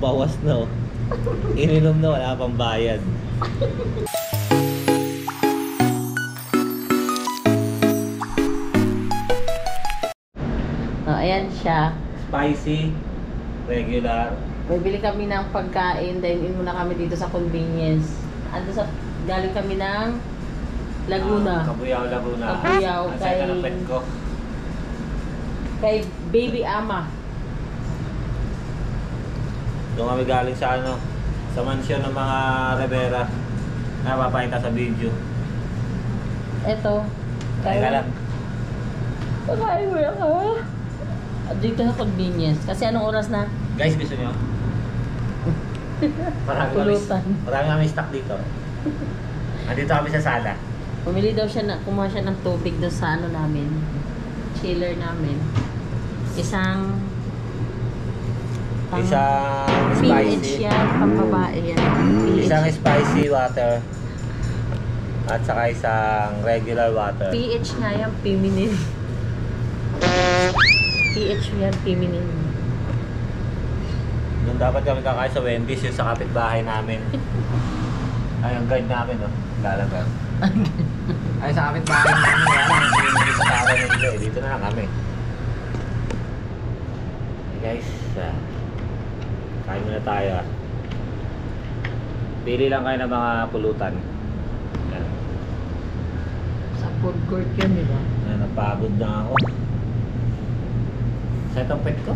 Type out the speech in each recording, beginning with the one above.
Bawas na oh. Ininom na wala pang bayad. Oh, ayan siya. Spicy, regular. Bibili kami ng pagkain, dine-in muna kami dito sa convenience. Galing kami ng Laguna. Kabuyao, Laguna. Kabuyao, Ang saya ng pet ko. Kay Baby Ama. Doon kami galing sa ano, sa mansyon ng mga Rivera. Napapakita sa video. Eto. Teka lang. Pagkain mo yan ka. Dito sa convenience. Kasi anong oras na? Guys, gusto nyo? Pulutan. Marami kami stock dito. Andito kami sa sala. Pumili daw siya kumuha siya ng tubig doon sa ano namin. Chiller namin. Isang spicy. PH yan, pambabae yan. Isang spicy water. At saka isang regular water. PH nga yan, feminine. PH yan, feminine. Doon dapat kami kakain sa Wendy's, yung sa kapitbahay namin. Ay, ang guide namin, no? Lalaga. Ay, sa kapitbahay namin, hindi sa tara nila eh. Dito na lang kami. Hey guys, kain muna tayo. Pili lang kayo ng mga pulutan. Yan. Sa food court yan, di ba? Yan, napagod na ako. Sa itong pet ko.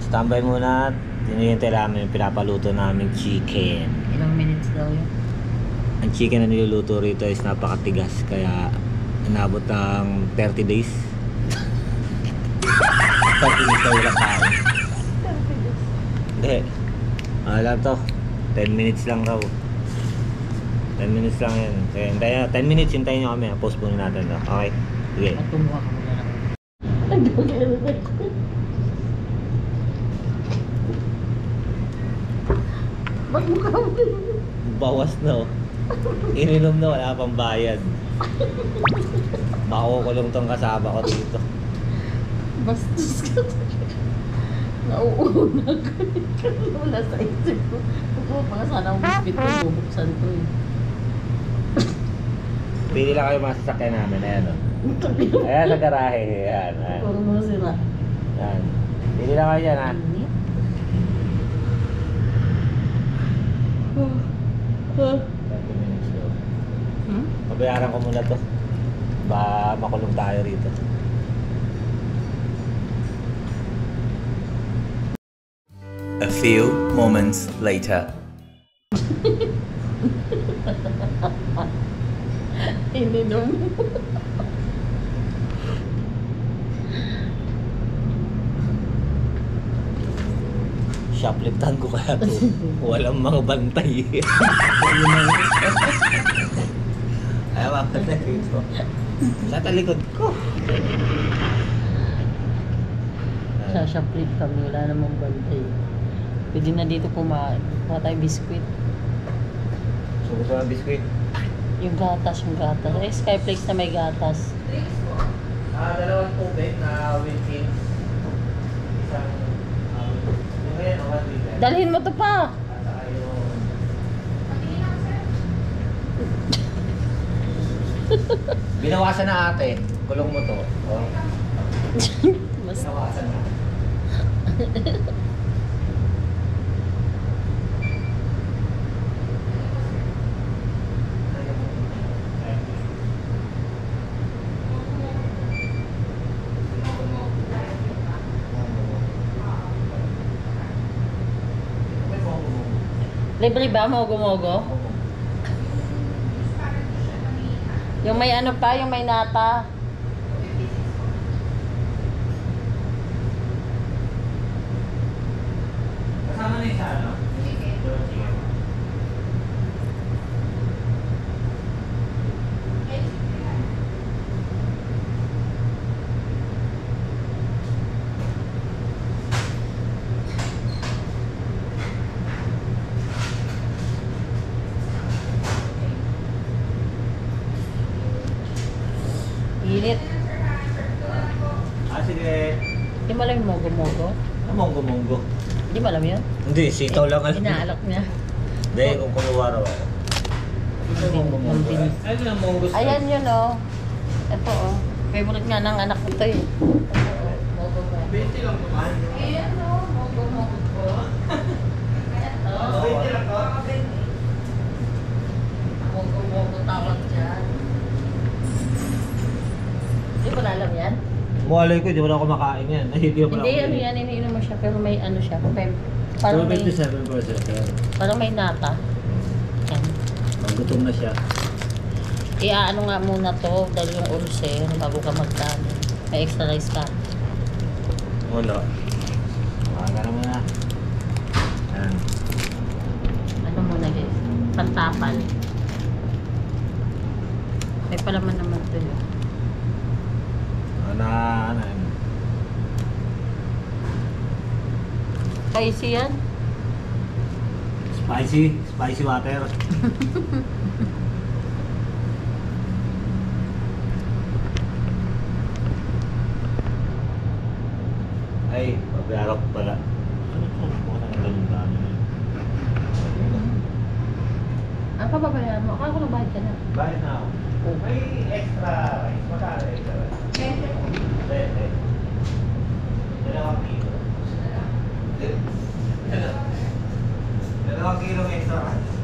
Standby muna. Hinihintay namin yung pinapaluto naming chicken. Ilang minutes daw yun? Ang chicken na niluluto rito is napakatigas. Kaya inabot ng 30 days. 30 days na walang kain. Hindi. Alam to. 10 minutes lang raw. 10 minutes lang yan. Kaya hintayin, 10 minutes hintayin nyo kami. Postpone natin to. Okay? Sige. At kumuha ka muna lang. Bawas na oh. Ininom na wala pang bayad. Baka kukulong tong kasama ko dito. Bastos ka. Nauuna ka. Wala sa isip ko. Ako pa sana ang biscuit ko. Bubuksan ko eh. Pili lang kayo mga sasakyan namin. Ayan o. Ayan sa garahe. Ayan. Ayan. Puro mo sira. Ayan. Pili lang kayo dyan ha. Pabayaran ko muna to. Ba makulong tayo rito. A few moments later. Ininom. Shopliftan ko kaya to. Walang mga bantay. Ayaw ako na rito. Sa talikod ko. Sa shoplift kami. Wala namang bantay. Pwede na dito kumain. Kuha tayo biskuit. So gusto ng biskuit? Yung gatas. Eh, Skyflakes na may gatas. Dalawang tubig na Wilkins. Isang yung ngayon, 1 liter. Dalhin mo to pa. At saka yung binawasan na ate. Kulong mo to. Oh. Mas Binawasan na. libre ba? Mogo-mogo? Yung may ano pa, yung may nata. Kasama na yung sa ano? Init. Ah, sige. Hindi mo alam yung mogo-mogo? Monggo-monggo. Hindi mo alam yun? Hindi, sitaw lang alam. Inaalok niya. Hindi, kung kumuwara ako. Ang bilis. Ano lang monggo style? Ayan yun oh. Ito oh. Favorite nga ng anak ko ito eh. Mogo-mogo. 20 lang kumain. Ayan oh, mogo-mogo po. Ito. 20 lang ko? Mogo-mogo tawag dyan. Hindi mo alam yan? Mualay ko, di mo na ako makain yan. Ay, hindi ako Hindi, ano yan, iniinom mo siya, pero may ano siya, parang may, 27%. parang may nata. Yan. Pag gutom na siya. Iaano nga muna to, dahil yung ulcer, bago ka magkanin. May extra rice ka. Wala. Wala na muna. Ayan. Ano muna guys? Pantapal. May palaman naman to yun. Ano. Spicy yan? Spicy water. Ay, pabayarap pala. Ano ko? Bukan ang ganun dami. Ang pababayaan mo? Akala ko nabayad ka na. Bakit na ako? May extra rice. Magkano extra rice? 20. Dalawang kilo. Dalawang kilo extra rice.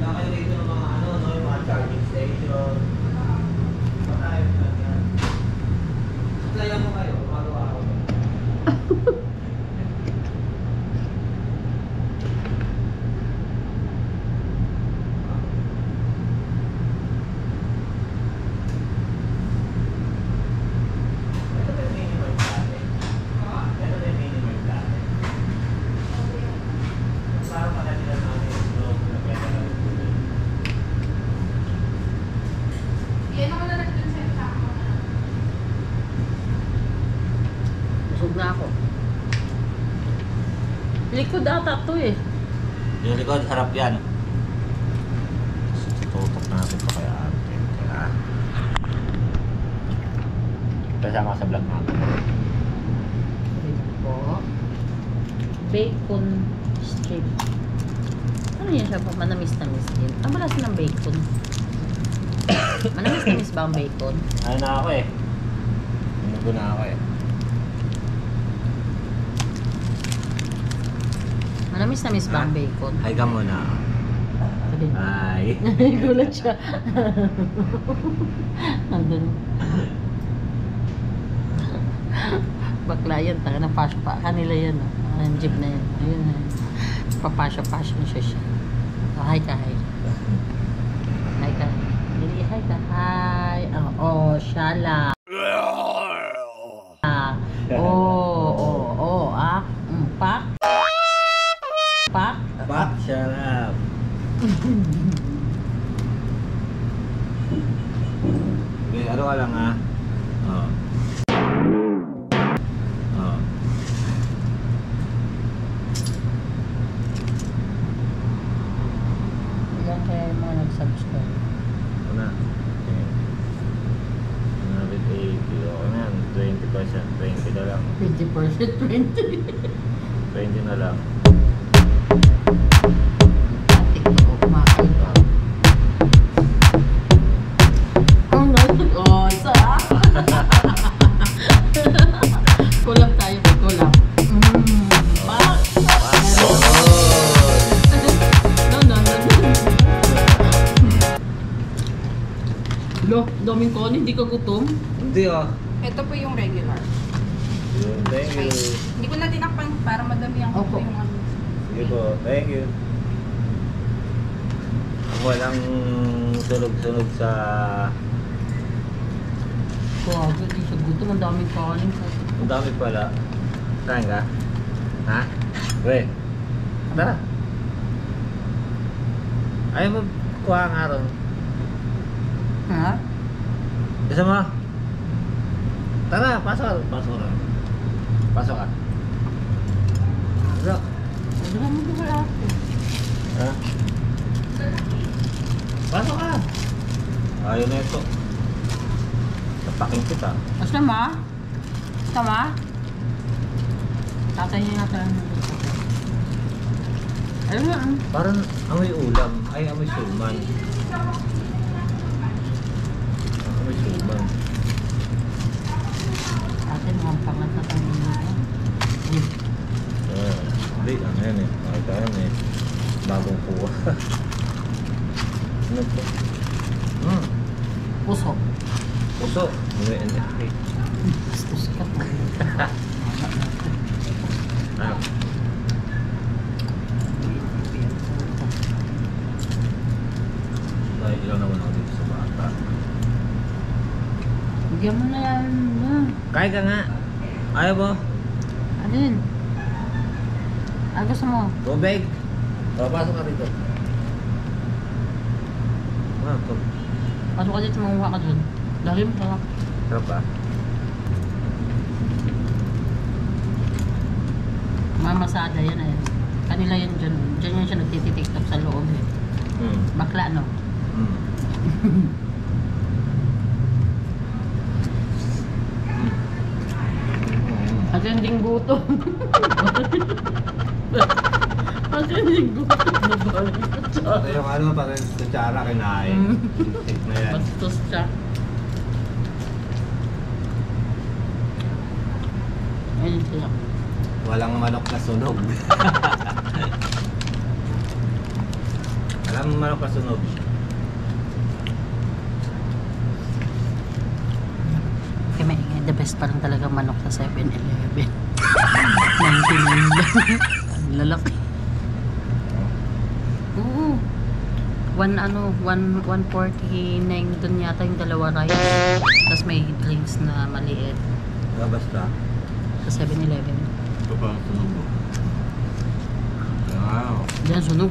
Wala kayo dito ng mga ano, no, yung mga charging station. Patay mo yan. Supplyan mo kayo, magawa ako. Ito na yung minimum dati. Ito na yung minimum dati. Parang pala sila namin yung globe na pwede lang yung kulay. Busog na ako. Likod ata to eh. Yung likod, harap yan. Tutok natin ito kaya atin. Kaya... Kasama sa vlog natin. Ito po. Bacon strip. Ano yan siya po? Manamis-namis din. Ang balas ng bacon. Manamis-namis ba ang bacon? Ano na ako eh. Minugo na ako eh. Manamis-namis ba ang bacon? Hi ka muna. Sabi. Hi. Gulat siya. Andun. Bakla yan. Taka na pasyo pa. Kanila yan. Ang jeep na yan. Ayun na. Papasyo-pasyo na siya. Oh, hi ka, hi. Hi ka. Hindi, hi ka. Hi. Oh, shala. Pak. Pak. Pak, shut up. Okay, ano ka lang ha? Oo. Oo. Ilan kaya yung mga nag-subscribe? Ano na? Okay. 180. Okay na yan. 20%. 20 na lang. 20%, 20. 20 na lang. TikTok ko kumakain pa. Oh, no. Oh, sa. Kulap tayo. Kulap. Pak. No. Lo, daming kon, hindi ka gutom? Hindi ah. Ito po yung regular. Yun, thank you. Hindi ko na tinakpan para madami ang Opo. yung ano. Sige po, thank you. Walang sunog-sunog sa... Grabe, di siya gutom. Ang daming kanin. Ang dami pala. Saan ka? Ha? Weh. Tara. Ayaw mo kuha nga ron. Ha? Isa mo. Tara, pasok. Pasok ka. Pasok ka. Pasok. Hindi mo wala ako. Ha? Pasok ka. Ayaw na ito. Tapaking kita. Basta ma? Tama? Tatay niya natin. Ayun nga. Parang amoy ulam. Ay, amoy suman. Amoy suman. Atin mga pangat na tayo nila. Hindi, ano yan eh. Nakita yan eh. Bagong kuha. Ano to? Puso. Puso. May NFT. Puso ka po. Ano? Dahil ilang naman ako dito sa bata. Bigyan mo na yan. Kaya ka nga. Ayaw mo? Alin? Ah, gusto mo? Tubig. Pasok ka dito. Ito. Pasok ka dito, manguha ka dun. Dahil mo ka. Sarap ba? Mamasada yan eh. Kanila yan dyan. Dyan yan siya nagtititiktok sa loob eh. Bakla no? At yung gutom. At yung gutom. Ito yung ano, parang kutsara kinain. Tip na yan. Bastos siya. Ayun siya. Walang manok na sunog. Walang manok na sunog. Okay, may the best pa rin talaga manok sa 7-Eleven. 99 lang. Ang lalaki. Oo. 149 dun yata yung dalawa rice. Tapos may drinks na maliit Basta. sa 7-Eleven. Ito pa ang sunog mo. Wow. Diyan sunog.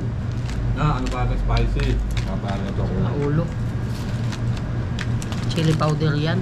Ano ba ito? Spicy. Paano ito ko? Naulo. Chili powder yan.